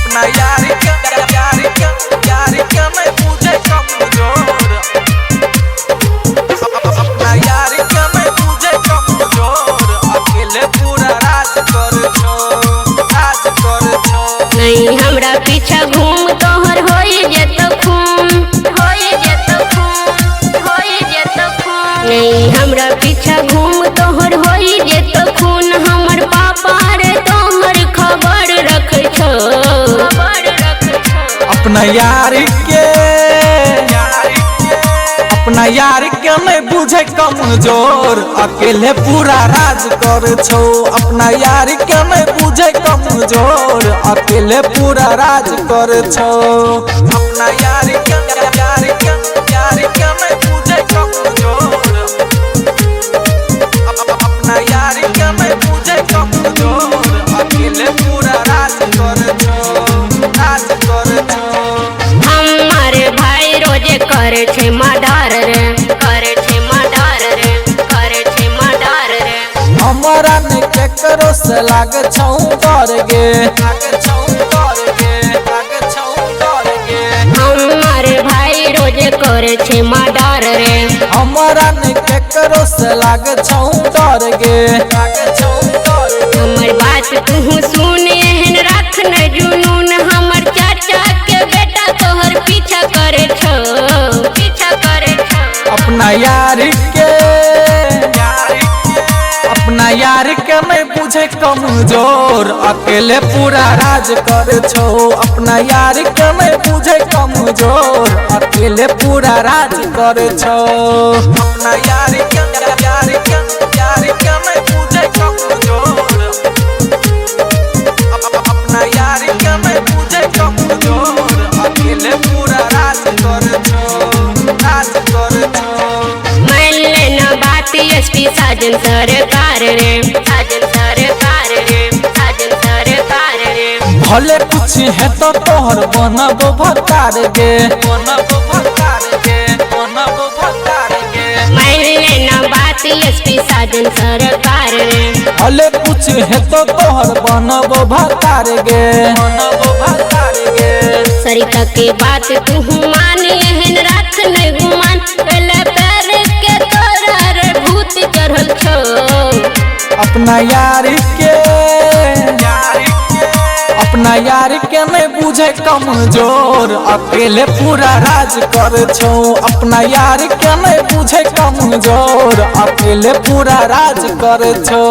अपना यार के मैं बुझे कमजोर, अपना यार के मैं बुझे कमजोर, अकेले पूरा राज कर छो, राज कर छो। नहीं हमरा पीछा घूम तोहर होई जेत खून, होई जेत खून, होई जेत खून। नहीं हमरा पीछा घूम तोहर होई जेत खून, हमर पापा रे तोहर खबर रख छो, खबर रख छो। अपना यार के मैं बुझे कमजोर, अकेले पूरा राज कर छो। अपना यार के मैं बुझे कमजोर, अकेले पूरा राज कर छो। अपना यार के मैं बुझे कमजोर, अपना यार के मैं बुझे कमजोर, अकेले पूरा राज कर छो, राज कर छो। हमारे भाई रोजे करे छे मर्डर रे, करे छे मर्डर रे, करे छे मर्डर रे। हमरा ने केकरो से लागे छौ डर गे, लागे छौ डर गे, लागे छौ डर गे। हमारे भाई रोजे करे छे मर्डर रे। हमरा ने केकरो से लागे छौ डर गे, लागे छौ डर गे। हमर बात तू सुन एहन रख न जुनून, हमर चाचा के बेटा तोहर पीछा करे छो, पीछा करे छो। अपना यार के मैं बुझे कमजोर, अकेले पूरा राज कर छो। अपना यार के मैं बुझे कमजोर, अकेले पूरा राज कर छो। अपना यार के मैं बुझे कमजोर, अपना यार के मैं बुझे कमजोर, अकेले पूरा राज कर छो, राज कर छो। मान लेना बात एसपी साजन सरकार रे, साजन सरकार रे, साजन सरकार रे। भले कुछ है तो तोहर बनब भतार गे, बनब भतार गे, बनब भतार गे। मान लेना बात एसपी साजन सरकार रे। भले कुछ है तो तोहर बनब भतार गे, बनब भतार गे। सरिता के बात तू मान एहन रख न गुमान, पहले पैर के तोरा रे भूत चढ़ल छो। अपना यार के मैं बुझे कमजोर, अकेले पूरा राज कर छो। अपना यार के मैं बुझे कमजोर, अकेले पूरा राज कर छो।